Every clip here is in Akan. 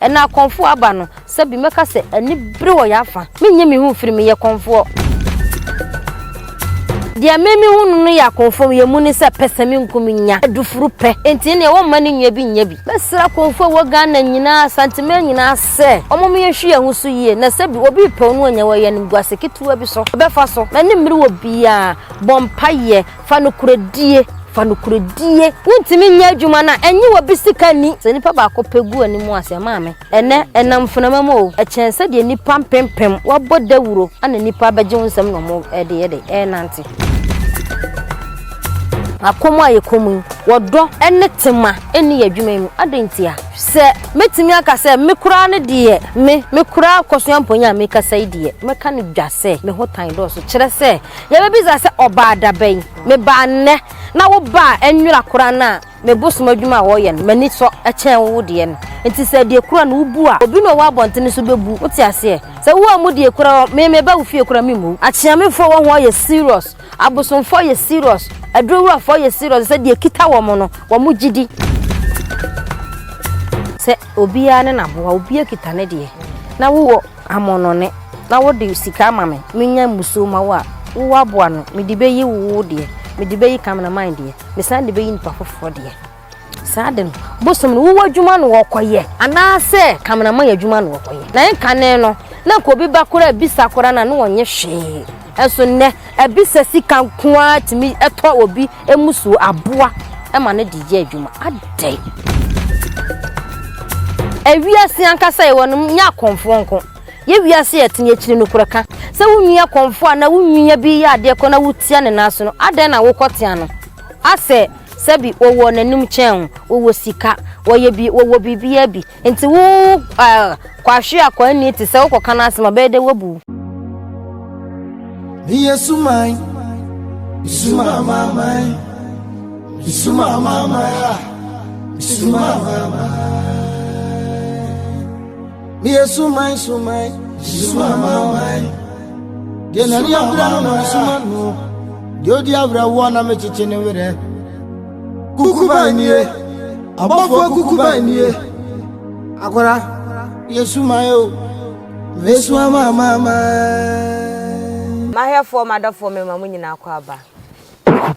na konfo aba no se bi meka se ani bere wo yafa menye me hu firi me ye konfo dia memi hunu no ya konfo ye mu ni se pesami nkuminya adufuru pe enti ne wo mani nya bi besra konfo wo Ghana nyina santime nyina se omomo ye hwe ahusu yie na se bi obi pe onu anya wo ye ni guase ketuwa bi so befa so na ne mmiri wo bia bompaye fa no kuradie wuntimi nya adwuma na enyi wo bisika ni se nipa ba ko pegu animu ase maame ene enam funamam o echense de nipa mpempem wabo dawuro ana nipa beje wonsam no mo de nante akomo ayekomu wodo ene tema eni adwuma mu adentia se metimi aka se me kura ne de me kura koso amponya me kasa de me ka ne dwase me hotan do so kire se ye be biza se oba adaben me ba ne na wo ba enwura kura na me bosum adwuma wo ye mani so echen wo de no enti se de kura na ubu a obi no wa bontene so bebu wote ase se wo amu de kura me ba wo fie kura me mu achia me fo wo ho ye serious abosom fo ye serious adwura fo ye serious se de kita wo mo no wo mu gidi se obi ya ne na bo obi akita ne de na wo amono ne na wo de sika mame menya muso ma wo wo aboa no me de beyi wo de me de beyi camera mind de me san de beyi npa fofo de saden bosom no wo adwuma no wo koye ana se camera man adwuma no wo koye na enka ne no na ko bi bakora bisa kora na no wonye hwe eso ne ebisa sika nkoa timi eto obi emusu aboa ema ne de adwuma adai ewiase ankasa ewo no nya konfo nko ye wiase yetinye akiri no kuraka se wunua konfo na wunua bi ya ade ko na wutia ne naso no ade na wokotia no ase sebi owo nanim chen owo sika woye bi wowo bibia bi enti wo kwahwe akwa ni ti se wokoka na asema be de wobu Yesu mai Yesu mama Yesu mama Yesu mama Yesu mai Yesu mama de na ri abra no Yesu manu de odi abra wo na mechiche ne were kukuba nie abofo kukuba nie agora Yesu mai o Yesu mama mahefo madafo me mamu nyina akwa aba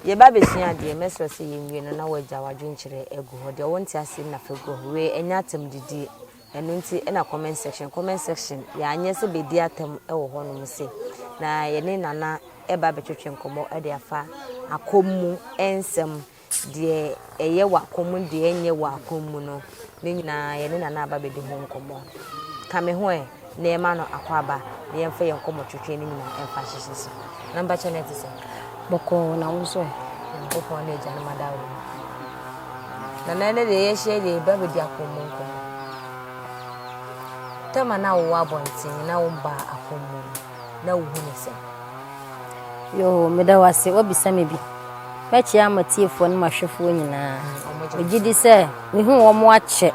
ye ba besia de mesro se yenwie no na waja wadwenkyere egu ho de wonti ase na fego we enya atem didi enu nti na comment section ya anye se bedi atem ewo ho no se na ye ne nana eba betwetwe nkomo e de afa akommu ensem de eye wakommu de enye wakommu no ne nyina ye ne nana aba bedi ho nkomo kame ho e na ema no akwaba na yemfa ye nkomo twetwe ne nyina emfa hyehye number channel ti se boko na wuso boko na eja na madawo na nane de ye hye de eba bedi akommu nkomo tema na wo abontin na wo ba akommu na wo hu ne se yo meda wase obisa me bi mechi amatiefo ne mahwefo nyina ogidi se me hu wo mo ache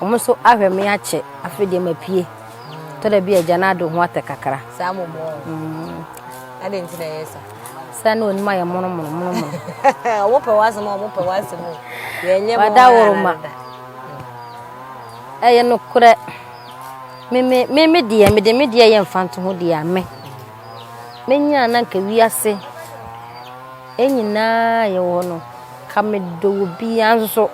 omo so ahwe me ache afede mapie to da bi eja na do ho atakakara sa mo ade ntina yesa sa no ni ma ye mono wo pe wase mo ye nye mo wada woroma eye no kure me dia me dia ye mfanto ho dia me menya na nka wiase enyina ye wo no ka me do bi anso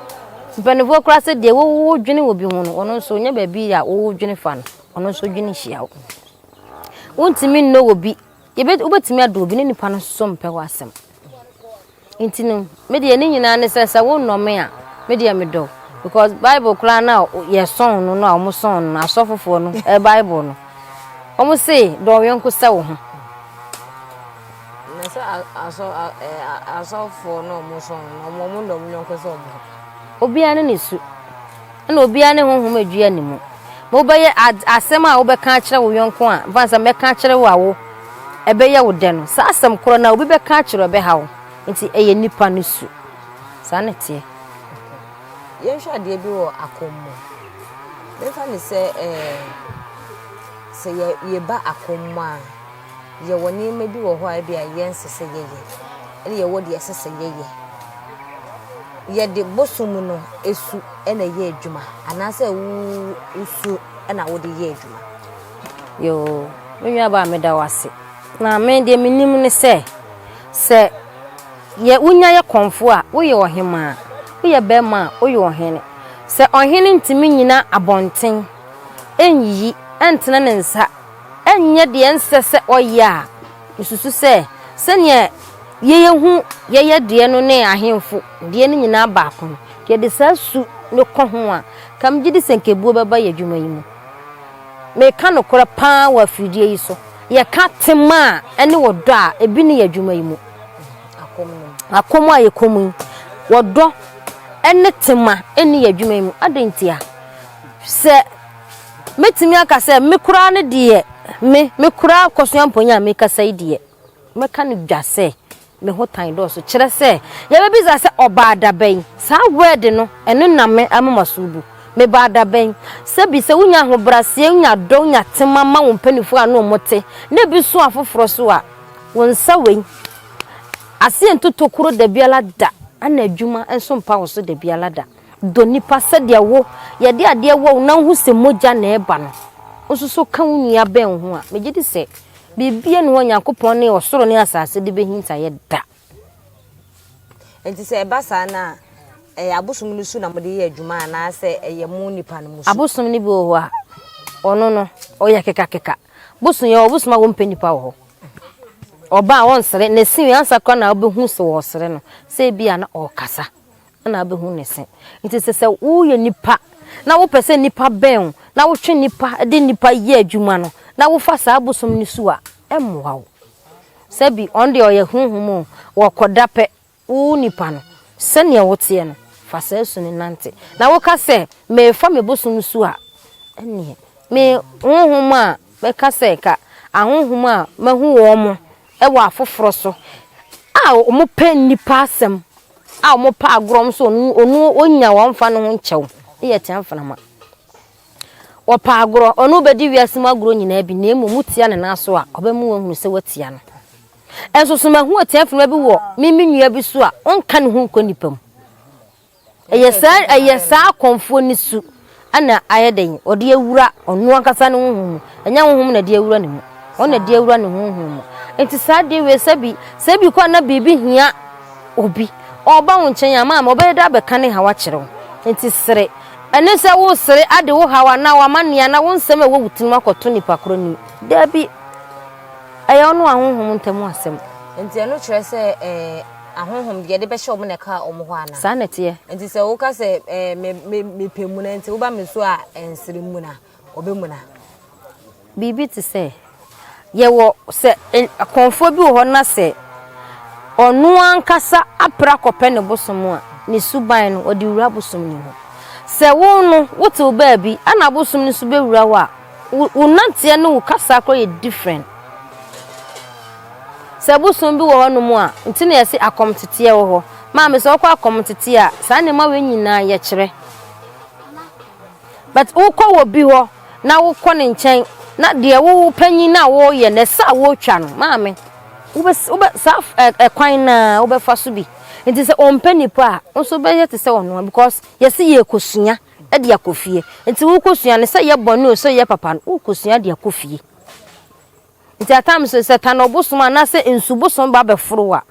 mpanefo kura se de wo dwene wo bi ho no ono so nya ba bi ya wo dwene fa no ono so dwene hia wo wontimi no wo bi ye obetimi ado bi ne nipa no so mpe wo asem intino me de ne nyina ne sesa wo nnome a me de me do because bible kura na ye son no na omo son na asofofo no e bible no omo say do yonko se wo ho na so asofo no omo son no omo ndo yonko se omo obia ne nesu na obia ne honhom adua ne mu mo beye asem a wo be ka kire wo yonko a vansa me ka kire wo awo ebe ye wo de no sa asem koro na obi be ka kire be hawo nti eye nipa no su sa ne tie ye hwa de bi wo akommo me fa ni se ye ba akommo a ye woni me bi wo ho a bi a ye nsese ye ye ye wo de sese ye ye de bosom no esu na ye adwuma anase wo usu na wo de ye adwuma yo menwa ba me da wase na me de minim ne se ye unya ye konfo a wo ye ohema wo ye bema wo ye ohene se ohene ntimi nyina abonten enyi entena ne nsa enye de ensese oya isusu se sene ye hu ye de no ne ahemfo de ne nyina ba ko ye de sasu ne ko ho a kam gidi senkebuo beba ye dwuma yi mu me ka no kora pa wa fidie yi so ye ka tema ene wodo a ebi ne ye dwuma yi mu akomu a ye komu wodo ene tema ene ye dwuma yi mu adentia se metimi aka se me kura ne de me kura kosuamponya me kasa idie me ka ne dwase me hotan do so kire se ye be biza se obada ben sa word no ene na me amamasubu me bada ben se bi se unya ho brase unya do unya tema ma wo mpanifu anu mote na bi so afoforo so a wonsa wen ase entotokuro da biala da ana adwuma enso mpa wo so da biala da do nipa se de wo ye de ade wo na hu se moja na eba no osuso ka unya ben ho a me gidi se bibia ne Onyankopon ne osoro ne asase de behinta ye da enti se eba sa na abosom no su na mo de ye adwuma na se ye mu nipa no musu abosom ni bi wo a ono no oya keka bosom ye obosom a wo mpanipa wo oba won sere ne sin ansa kwa na obehu se wo sere no se bia na okasa na obehu ne sin enti se wo ye nipa na wo pese nipa ben na wo twe nipa de nipa ye adwuma no na wo fa sa abosom ni su a emwa wo se bi onde oye hunhum wo kodape wo nipa no se ne wo tie no fa sa su ni nante na wo ka se me fa me bosom su a ene me hunhum a be ka se ka ahunhum a mahu wo mo ewa afoforo so a omo pe nipa asem a omo pa agrom so onu onya wo mfa no ho nchew ye tiamfa na ma wo pa agro onu bedi wiase magro nyina bi na emu mutia ne na so a obemu wo hunu se watia no enso so mahu tiamfa na bi wo mimi nua bi so a onka ne ho nko nipam eyesa konfo ni su ana ayeden ode awura onu ankasa ne honhum enya honhum na de awura ne mu ona de awura ne honhum enti sade we sabi kwa na bibi hia obi oba wo nchen ya ma obeda be kan ha wa kire enti sere ene se wo sere ade wo hawa na wa mania na wo nsem wo wutin makoto nipa kro ni dabi aya onu ahonhom ntemu asem enti eno kire se ahonhom de be hye omo na ka omo ho ana sa nete enti se wo ka se me pemu na enti wo ba me so a ensere mu na obemu na bibi ti se yewo se konfo bi ho na se onu ankasa apra kope ne bosomu a ne suban no odi wura bosom ni ho se wo no wote oba bi ana bosom ni su be wura wa unante no wo kasa ko ye different se bosom bi wo ho no mu a ntine ye se akomtete wo ho ma me se okwa akomtete a sa ne ma we nyina ye kire but wo ko wo bi ho na wo ko ne nchen na de wo panyi na wo ye ne sa wo twa no maame ube sa kwan na ube fa so bi nti se ompanipa nso be yete se ono because yesi ye kosua e de akofie nti wo kosua ne se ye bonu so ye papa wo kosua de akofie nti atam so se ta no bosoma na se ensu bosom ba be foro a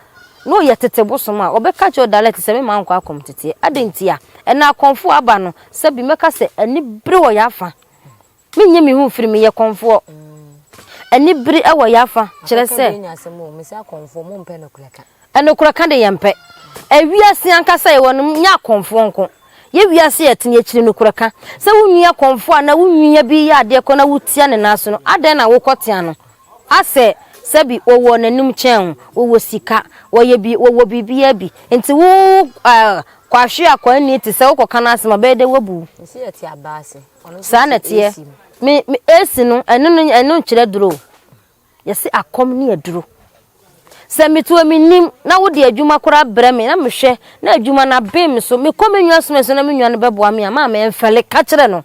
no ye tete bosoma obeka cho dalete se me man kwa akomtete adentia e na akonfo aba no se bi meka se ani bere wo ya fa menye me hu firi me ye konfo ani biri ewo yafa kire se me se akonfo mo mpe no kuleka eno kuraka de yempe ewiase ankasa ye wonu nya konfo nko ye wiase yetinye kire no kuraka se wunua konfo ana wunua bi ya ade ko na wutia ne naso no aden na wokotia no ase sebi owo nanum chen owo sika woye bi wowo bibia bi enti wo kwahwe akwa ni ti se wokoka na asema be de wobu se yeti abase ono sa na tie me esi no eno kire duro yesi akom ni aduro se metu aminim na wo de adwuma kora breme na mehwe na adwuma na bem so me komenwa so na menwa no beboa me ama me mfele ka kire no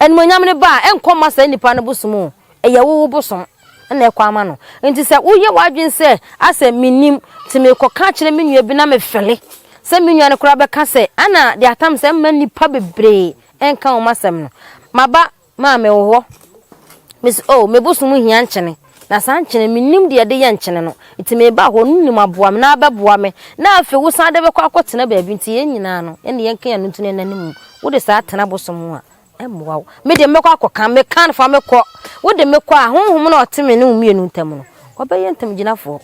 en monyam ne ba enkom masa nipa no bosom eye wo bosom na ekwa ama no enti se wo ye wadwen se ase minim ti me ko ka kire menwa bi na mefele se me nua ne kura be ka se ana de atam se ma nipa bebre enka o masem no maba ma me wo miss oh me bosum hia nchene na san nchene minim de de ye nchene no iti me ba ho nnim aboa me na abeboa me na afi wo san de be kwa akotena ba bi nti ye nyina no ene ye nka ya no tune nanim wo de sa atena bosum a emwa me de me kwa akoka me kan fa me kọ wo de me kwa honhom na oteme ne umienu ntam no obaye ntam ginafo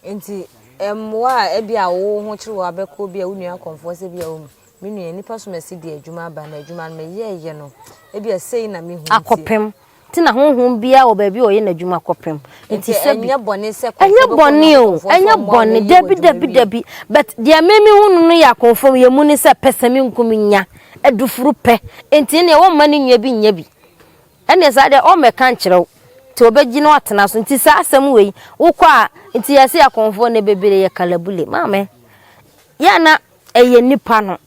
enti emwa ebia wo ho kire wo abekọ bia wo nua konfo se bia wo me nua nipa so mesi de adwuma ba na adwuma me ye no ebia sei na me hu akopem ti na honhom bia wo ba bi o ye na adwuma akopem enti se enye bone se enye bone o enye bone dabi but dia memi hunu no ya konfo ye mu ni se pesami nkumi nya adufuru pe enti ne wo mani nya bi nya bi ene sa de o meka nkyerɛw ti obegi no atena so nti sa asem wei wo kwa nti yase ya konfo ne bebere ye kalabule mame ya na eye nipa no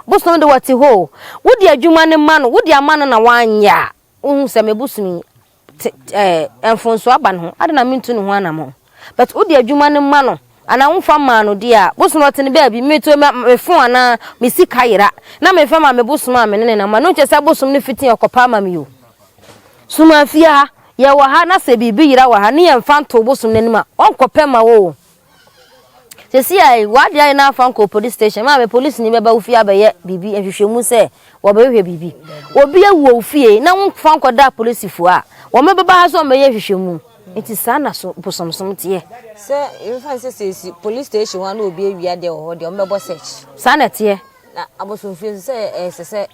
bosom de wati ho wodi adwuma ne ma no wodi ama no na wanya ohun se mebusumi enfonso aba no ade na mintu no ho anamo but wodi adwuma ne ma no ana wonfa ma no dia bosom otene ba bi meto mefo ana mesika yira na mefa ma mebusum a menene na ma no chese bosom ne fitin okopa ma mi yo suma fia ye wa ha na se bibi yira wa ha ne ye mfa nto bosom ne nima onkopa ma wo sesi ai wadi ai na fanko police station ma me police ni beba ofie abaye bibi ehwehwemu se wo ba hwehwe bibi obi awu ofie na won fanko da police fu a wo me beba ha so me ye hwehwemu enti sana so bosomsom tie se infa se police station wa na obi awia de ho de o mebo search sana tie na abosom fie se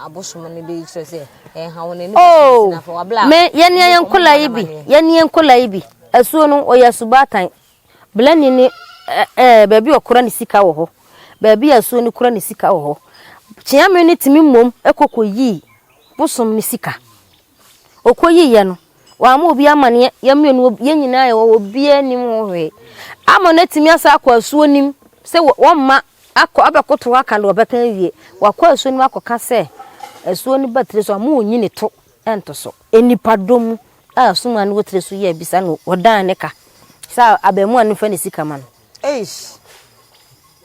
abosom ne be yitso se ha won ni na fa wabla me ye ne yen kola ibi asuo no oyasubatan blani ni baabi okura ni sika wo ho baabi asuo ni kura ni sika wo ho chiame ni timi mom ekokoyi bosom ni sika okoyi ye no wa ma obi amane ya mienu ye nyina ye obi anim hohwe amo na timi asa akwa asuo nim se wo ma akọ abekoto aka ndo obeka wie wakwa asuo nim akoka se asuo ni batire so ma onyi ne to ento so enipadom a suma ni wotire so ye bisa no odan ne ka sa abemu anu fa ne sika man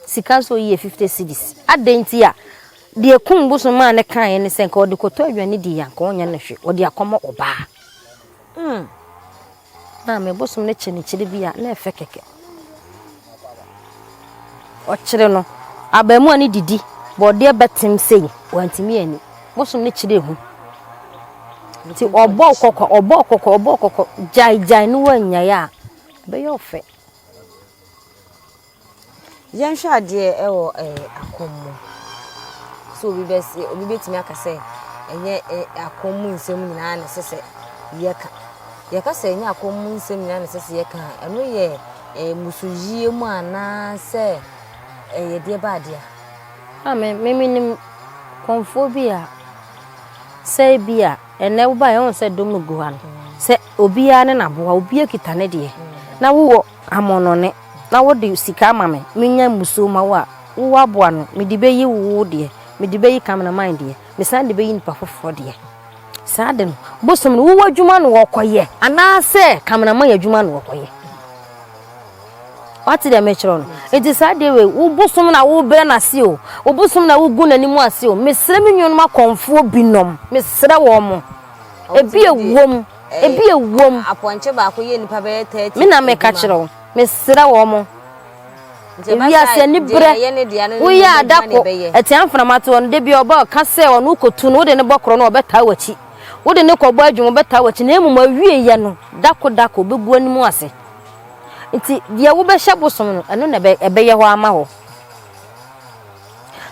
sika so ye 50 cedis adenti a de kumbuso ma ne kan ne senka odi koto adwane di yanka onya ne hwe odi akomo oba na me bosum ne chini bia na efe keke o kire no abemu ani didi bode betim sei wantimi ani bosum ne kire hu ti obo kokko jai no wanya ya be yo fe yan hwa de ewo akomo so obi betimi akase enye akomu nsem nyina na sese yeka se enye akomu nsem nyina na sese yeka eno ye musuyie mu ana se ye de badia amen meminim konfobia se bia ene wo ba ye on se dom guhan se obia ne naboa obia kitane de na wo amono ne na wo de sika mame menya muso ma wa wo aboa no me de beyi wo de me de beyi kam na mind de me san de beyi nipa fofo de sa de no bosom no wo adwuma no wokoye ana se kam na ma ya adwuma no wokoye wati de me chiro no enti sa de we wo bosom na wo bre na se o wo bosom na wo gu na nimu ase o me sere me nwonu ma konfo binom me sere wo mo ebi ewom aponche ba ko ye nipa be 30 me na me ka chiro me sere wo mo ebi ase ni bre wo ya adako etian fnamato on de bi oba ka se onu kotu no de ne bokro no obeta wachi wo de ne kobo adwum obeta wachi na emuma wie ye no dako bebu animu ase nti de wo be hye bosom no eno na ebe ye ho ama ho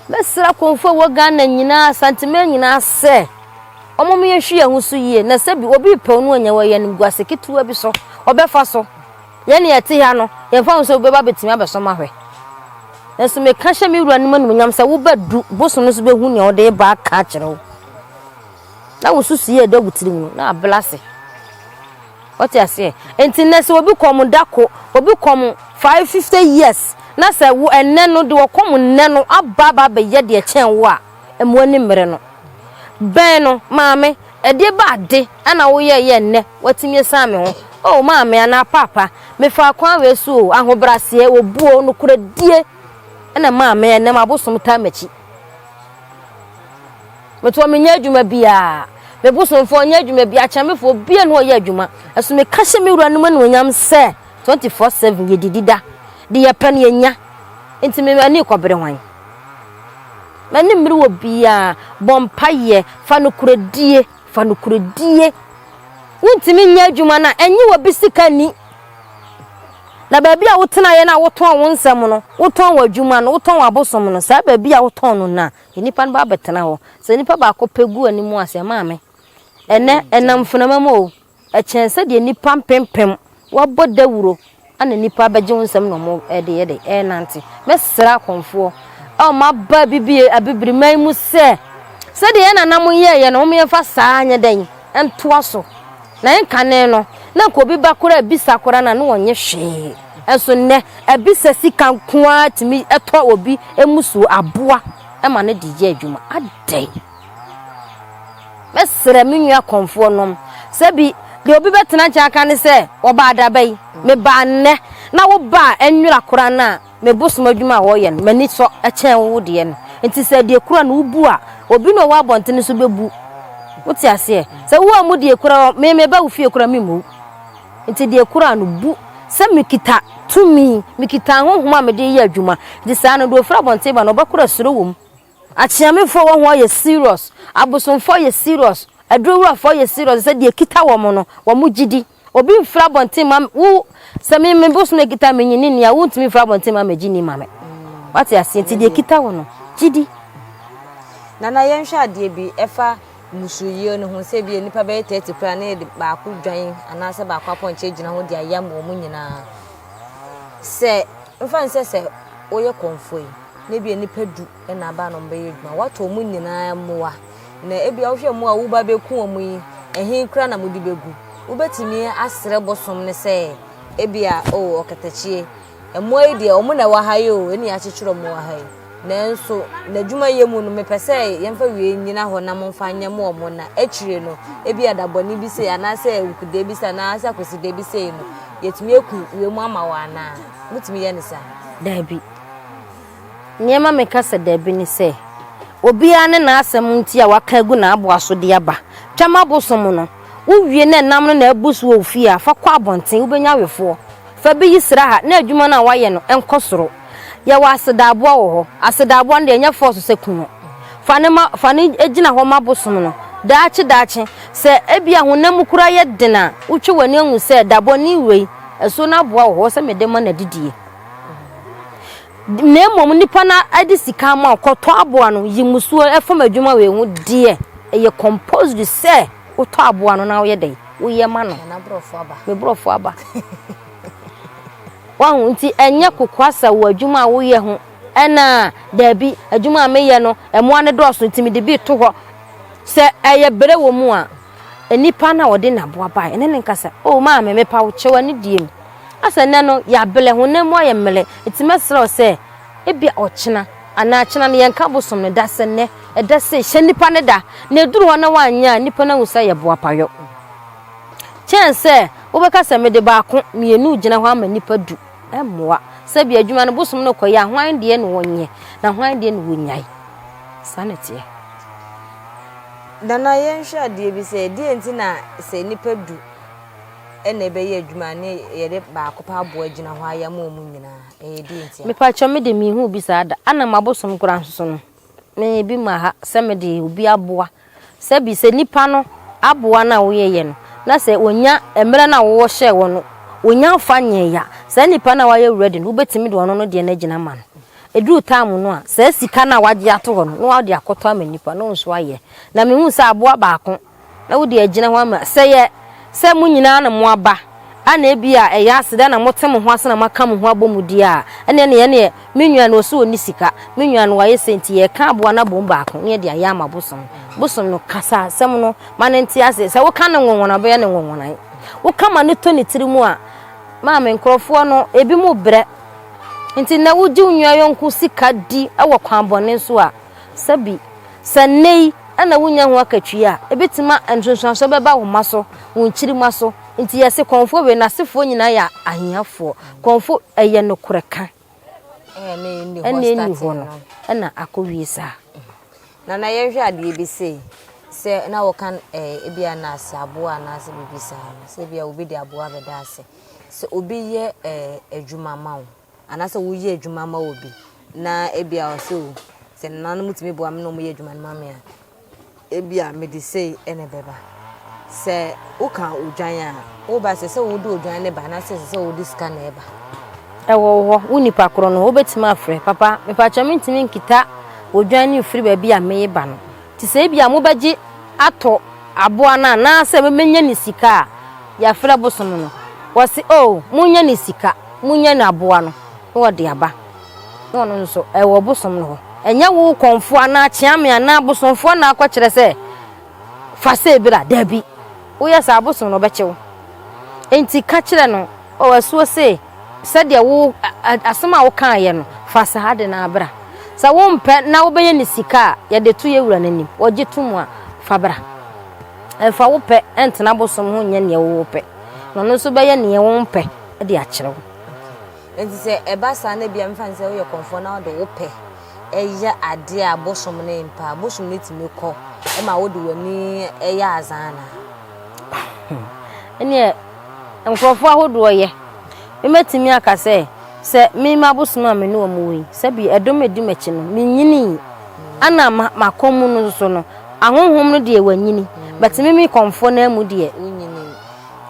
mesra konfo wo Ghana nyina santime nyina se omom ye hwe ahusu yie na se bi obi pe onu anya wa ye nim guase ketuwa bi so obefa so ye ne eti ha no ye fa so beba betimi abesom ahwe nso me ka hye me wura nim anu nyam se wo bedu bosom no so behu ne o de ba ka kire na wo susu ye da gutiri mu na ablase what you say enti na se obi kom dako obi kom 550 years na se wo enne no de wo kom nne no ababa be ye de chen wo a emwani mmere no ben no maame ede ba de ana wo ye nne watimi same ho oh maame ana papa me fa kwan we so ahobrase obuo no kuradie na maame na mabosom ta machi meto menya adwuma bia me bosom fo nya adwuma bia chamefo bia no ye adwuma eso me ka hye me wura no ma no nyam se 24/7 ye didida de ye pa ne nya enti me ani kobere hwan mani mmiri wo bia bompaye fa no kuradie wuntimi nya adwuma na enyi wo bisika ni na baabi a wotena ye na woton wo nsem no woton wa adwuma no woton wa bosom no sa baabi a woton no na nipa no ba betena ho se nipa ba ko pegu animu ase maame ene enam funamamo o echense de nipa mpempem wabo dawuro ana nipa beje wo nsem no mo de nante mesra konfo o ma ba bibie abibiri man mu se de na nam ye no mo ye fa saa anya den entoa so na enkane no na ko bi bakora bisa kora na no wonye hwe enso ne ebisa sika nkoa timi eto obi emusu aboa ema ne dije adwuma adai mesre menua konfo nom sebi de obi betena chaka ne se oba adabai me ba ne na wo ba enwura kora na me bosom adwuma wo ye no mani so echen wo de no enti se de kora na ubu a obi no wa abontene so bebu wuti ase se wo amu de kora me ba wo fie kora memu enti de kora no bu se mikita tumi mikita honhoma me de ye adwuma de sa no do fra bonte ba no ba kora suro wom achiamefo wo ho ye serious abosomfo ye serious adrowura fo ye serious se de kita wo mo no wo mu gidi obi fra bonte ma wo se me bosom me kita me nyini nia wo ntimi fra bonte ma magini ma me wati ase enti de kita wo no gidi nana yenhwa ade bi efa musuye no ho se bi nipa be 30 kra na de ba ko dwan ana se ba kwa ponche gina ho de ayam wo mu nyina se mfa nse se oye konfoi na bi nipa du na ba no mbe yeduma wato mu nyina moa na ebi ahwe mu a wo ba be ku omu yi ehin kra na mudi begu wo betimi asre bosom ne se ebi a o okatachie emo yi de omu na wa hayo eni a chichiro mu wa hayo nanso na dwuma yemu no mepese yemfa wie nyina ho na momfa nyem omo na achire no ebi adaboni bi se ana se ukude bi se na asa akoside bi se no yetumi eku we mu ama wa na mutumi ye ne sa dabi nyema mekasa dabi ni se obi ane na asem nti a waka gu na abo aso de aba twama bosom no wo wie na nam no na abusu wo fie a fa kwa abonten wo benya wefo fa bi yisra ha na adwuma na waye no enkosoro ya wasedabo wo ho asedabo nde nya force se kuno fane ejina ho mabosom no daachi se ebia honam kura ye dena utwe wani hu se dabo ni wei eso na boa wo ho se medema na didie nemom nipa na adi sika ma koto aboa no yimusuo efam adwuma we hu de eye composed se uto aboa no na wo ye dai wo ye ma no na brofo aba me brofo aba wahu nti enye kokwasa wo adwuma wo ye ho ena dabi adwuma meye no emo ane doso ntimi de bi to ho se eye bere wo mu a enipa na wode na boa ba ene nkasa o ma me pa wo chewa ne diem asa ne no ya bele ho ne mo ye mele itimesro se ebia ochina ana china ne yanka bosom ne dase ne edase hye nipa ne da na duru ho na wanya nipa na wusa ye boa payo chense obeka se me de ba ko mienu gina ho ama nipa du emoa sabi adwuma no bosom no koya hwan de ne wonye na hwan de ne wonyai sanete dana yenhwa de bi se de enti na se nipa du ene be ye adwuma ne ye ba ko pa abo agina ho ayam omu nyina de enti me pa cho me de mi hu bi sada ana mabosom kura nso no me bi ma ha se me de obi aboa sabi se nipa no aboa na wo ye no na se onya emre na wo hye wo no onya fanye ya se nipa na wa ye ready no betimi de wono no de na gina ma no eduru time no a se sika na waje ato ho no wa de akoto ama nipa no nso aye na me hu se aboa ba ko na wo de agina ho ama se mu nyina na mo aba ana ebia eya aseda na motem ho ase na maka mo ho abomudi a ene ne menua no so oni sika menua no waye senti ye ka aboa na bom ba ko ne de aya ama bosom no kasa asem no manenti ase se wo ka ne nwonwona be ne nwonwona wo kama ne to ne tirimu a ma me nkrofo no ebi mu bre nti na wo ji unwa yonku sika di ewo kwan bone so a sabi sanei ana wunya ho akatwi a ebetima nsonsanso beba wo maso wo nkiri maso nti yesi konfo we na sefo nyina ya ahiafo konfo eye no koreka ni ho no na akowie sa na yehwe ade bi se na wo kan ebia na ase aboa na ase bibisa se bia obi de aboa beda ase se obi ye adwuma ma wo anase wo ye adwuma ma obi na ebia o se nanu mutimi boa me no mo ye adwuma ma me a ebia me de sei ene beba se wo kan odwan a wo ba se wo do odwan ne ba na se wo di scan na eba ewo wo nipa kro no wo betima afre papa me pa cha mentimi nkita odwan ni free ba bia me ba no ti se bia mo baji ato aboa na se memenya ni sika ya frɛ bosom no wose munya ni sika munya na aboa no wo de aba no nso ewo bosom no enya wo konfo ana chiame ana bosomfo na akɔkyerɛ sɛ fa se bira dabi wo ya sa bosom no bɛkyew enti ka kyerɛ no wasuo se sɛde wo asema wo kan ye no fa sa hade na abra sa wo mpɛ na wo bɛyɛ ni sika ya de to ye wura nanim oje tumu a fa bra fa wo pɛ entena bosom ho nya ne wo pɛ no no so bɛyɛ ne wo mpɛ de akyerɛw enti se eba sa na bia mfa nse wo ye konfo na wo de wo pɛ eya ade a bosom ne mpa bosom ne timi kɔ e ma wo de wani eya azana ene nkrofo ahodo ye memetimi aka se me ma bosom a me no mo wi se bi edom edi machi no me nyini ana makomu no so no ahonhom no de wanyini but me konfo na mu de unyini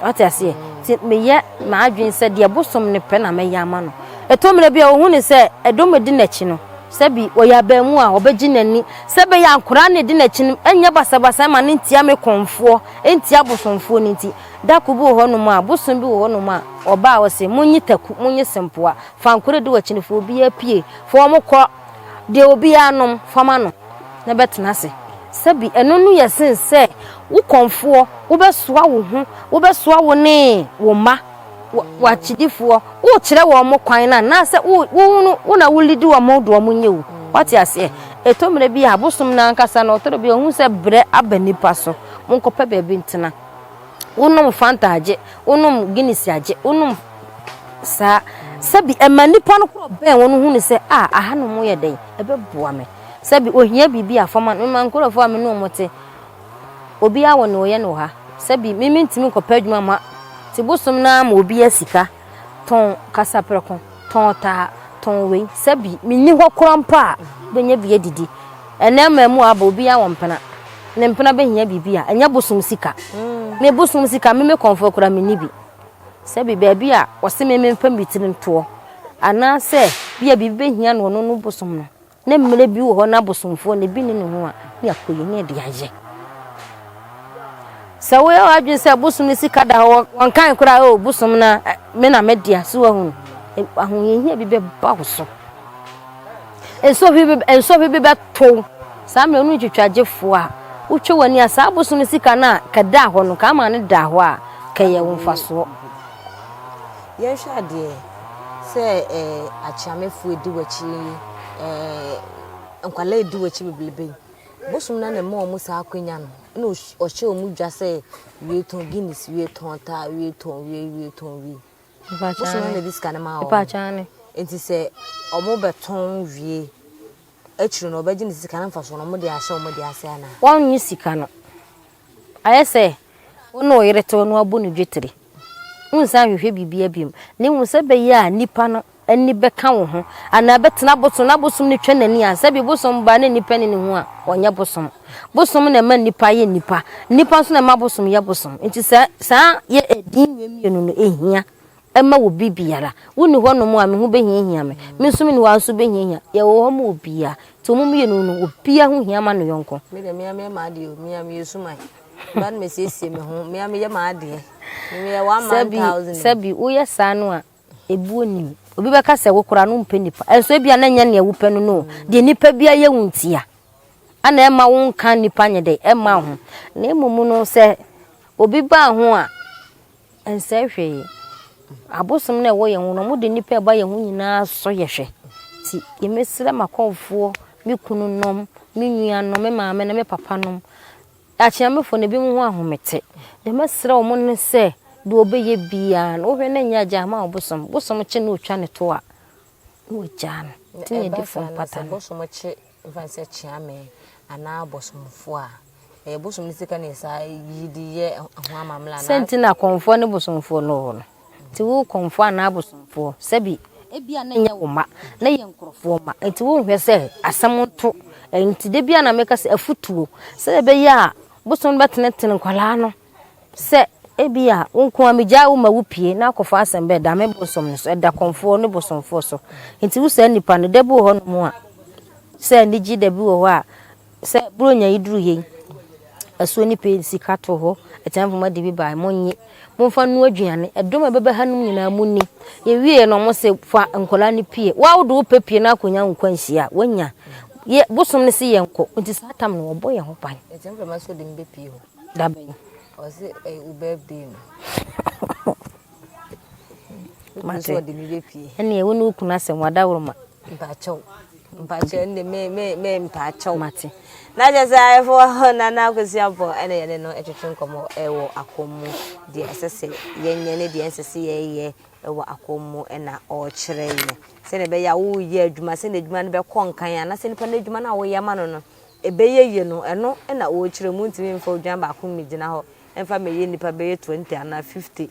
ati ase ti me ye ma adwen se de bosom ne pɛ na me ya ma no etomre bia wo hu ne se edom edi nachi no sebi oya ba mu a obegi nani sebe ya ankura ne di nachi no enya basabasa ma ne ntia me konfo entia bosomfo ne nti da kubu ho no ma bosom bi ho no ma oba wo se munyi taku munyi sempoa fa ankura de wachinifo obi apie fo mo kɔ de obi anom fama no na betena se sebi eno no yesen se wo konfo wo besoa wo ho wo besoa wo ne wo ma wa chidifo wo kire wo mo kwan na se wo na wo lidi wo mo do mo nyewu wati ase etomre bi abosom na nkasa na otoro bi ohun se bre abanipa so mo nkopa be bi ntena wonum fanta age wonum guinness age wonum sa sabi emanipa no kro ben wonu hu ne se aha no mo ye den ebeboa me sabi ohia bibi afama no man kro fo me no mote obi awo ne oye no ha sabi mimi ntimi nkopa adwuma ma ti bosom na ma obi asika ton kasa preko ton ta ton we sabi minni ho krampa benya bi edidi enema mu aba obi awo mpena ne mpena behia bibi a enya bosom sika me bosom sika me konfo kura me nibi sabi baabi a wose me mpam bitirin to ana se bia bibi behia no no bosom no ne mmele bi wo ho na bosomfo ne bi ne ho a ne akoyi ne de aje so we adwin se bosom ne sika da ho wankan kura bosom na me na media so ahun ahun bi be ba wo so enso bi be to sa me onu twitwagefo a utwe wani asa bosom sika na kada ho no ka ma ne da ho a kaye wo mfaso ye hwade se achiamefo edi wachi nkwala edi wachi biblebe bosom na ne mo sa akwanya no na o hye o mu dwa se wie ton guinness wie ton ta wie ton wie bosom na ne sika na ma o pa chane enti se o mo beton wie echiru no obaji ne sika na mfaso no mo de ahye o mo de ase ana won yi sika no ayese wono yerete no abu no dwetire unsa hwehwe bibia biem ne hu se be ya nipa no ani beka wo ho ana betena bosom na bosom ne twa nani a se bi bosom ba na nipa ne ho a onya bosom na ma nipa ye nipa so na ma bosom ya bosom enti sa ye edin wemienu no ehia ema wo bibiara woni ho no mo a me ho behia me nsum ni wa so behia ye wo ho mo obia to mo mienu no obia ho hia ma no yonko me de me ma de o me yesumai ban me siesie me ho me ye ma de me 1000 sabi wo ye sanu a ebu onim obi beka se wo kura no mpe nipa enso bia na nya ne wo pe no de nipa bia ye wuntia ana ema wo nka nipa nye de ema ho na emumu no se obi ba ho a ense hwe abosom na wo ye ho no mo de nipa ba ye ho nyina so ye hwe ti emesira makonfo mi kunu nom mi nua nom me maame na me papa nom achiamefo ne bi mu ho ahomete de mesira wo mo ne se do obeye bia no hwe na nya gya ma obosom che no twa ne to a no gya no tinye different pattern bosom che vanse chiame ana bosomfo a bosom ni sika ne sa yidi ye ho amamla na senti na konfo ne bosomfo no no ti wo konfo na bosomfo sabi ebia na nya wo ma na ye nkrofo ma enti wo hwe se asam to enti de bia na meka se afutuo se be ya bosom betenetene kwala no se ebia wonko amigya wo ma wupie na akofo asembe da me bosom no so da konfo ne bosomfo so enti wo se nipa no de bo ho no mu a se ni gi de bi wo a se bronya iduru ye aso ni pe sika to ho etamfo ma de bi ba monye momfa no aduane edom bebe hanum nyina munni ye wie no mo se fa nkola ni pie wa wo do pepie na akonya nkwanhia wonya ye bosom ne se ye nko nti satam no obo ye ho pan etamfo ma so de mbe pie ho da ben o se u birthday no ma so de mbe pie ene ye wonu kuna se wada wurma mpacho ne me mpacho mate na je say for na kwesiampo ene ye no etwetwe nkomo ewo akomu de esese yenye ne de esese ye ewo akomu ena o kire ye se ne be ya wo ye adwuma se ne adwuma ne be konkan ana se ne pa ne adwuma na wo ye ma no ebe ye no eno ena o kire mu ntimi mfa odwan ba akomu gina ho emfa me ye nipa be 20 ana 50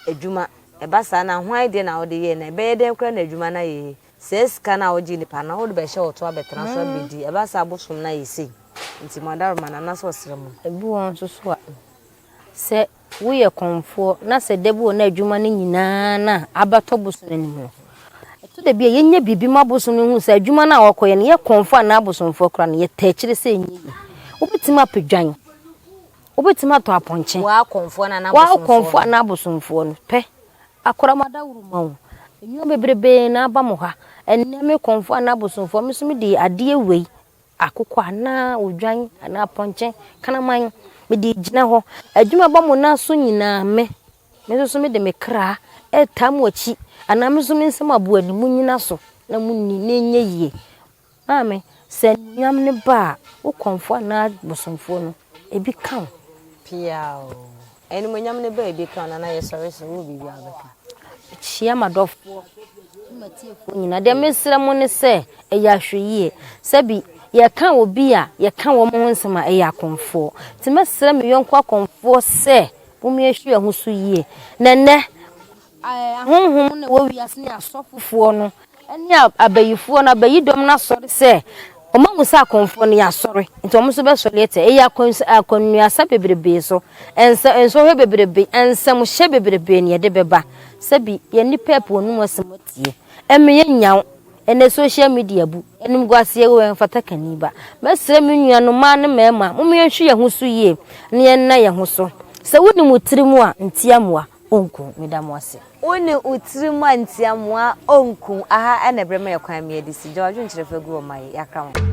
adwuma eba sa na hwan de na wo de ye na be ye den kra na adwuma na ye says kana oji ni pa na wo be show to abetena so bedi e ba sa bosom na yesi nti madaroma na so sremu ebu won so so a se wo ye konfo na se debu na adwuma ne nyina na abato bosom ni mu to de bia yenya bibi ma bosom ni hu se adwuma na wakoye ne ye konfo na bosomfo kra ne ye taachire se enyi obetima pedwan obetima to aponche wa konfo na bosomfo no pe akora madawuru ma enyo bebrebe na aba mo ha enne me konfo na bosomfo me so me di ade ewei akokwa na odwan na ponche kana man me di gina ho adwuma ba mo na so nyina me so me de me kra etam wachi ana me so me nsem abo animu nyina so na munni na enye yie ame se nyam ne ba wo konfo na bosomfo no ebi kan piao eni mo nyam ne ba ebi kan na ye sori so wo bibi abeka chia madofo matiefo nyina de mesra mo ne se eya hweyie sabi ye kan obi a ye kan wo mo nsema eya konfo ti mesra me yonko akonfo se wo me ehwe ho so yie nene ahonhom na wo wiase ne asofofo no ene abayifo na abayidom na sori se omo musa konfo ne asori nti omo so be sori ete eya akonuasa bebrebe so enso hwe bebrebe ensem hye bebrebe ne de beba sabi ye nipa po nu asemotie eme ye nyaw ene social media bu enim gwase ye wen fata kaniba mesre me nuano ma ne mema mo me hwe ye ho so yie ne ye na ye ho so se woni mutirimu a ntiamoa onku medamo ase woni utirimu a ntiamoa onku aha ene brema ye kwan me edi si jawadwo nkyerefo gu o mai yakra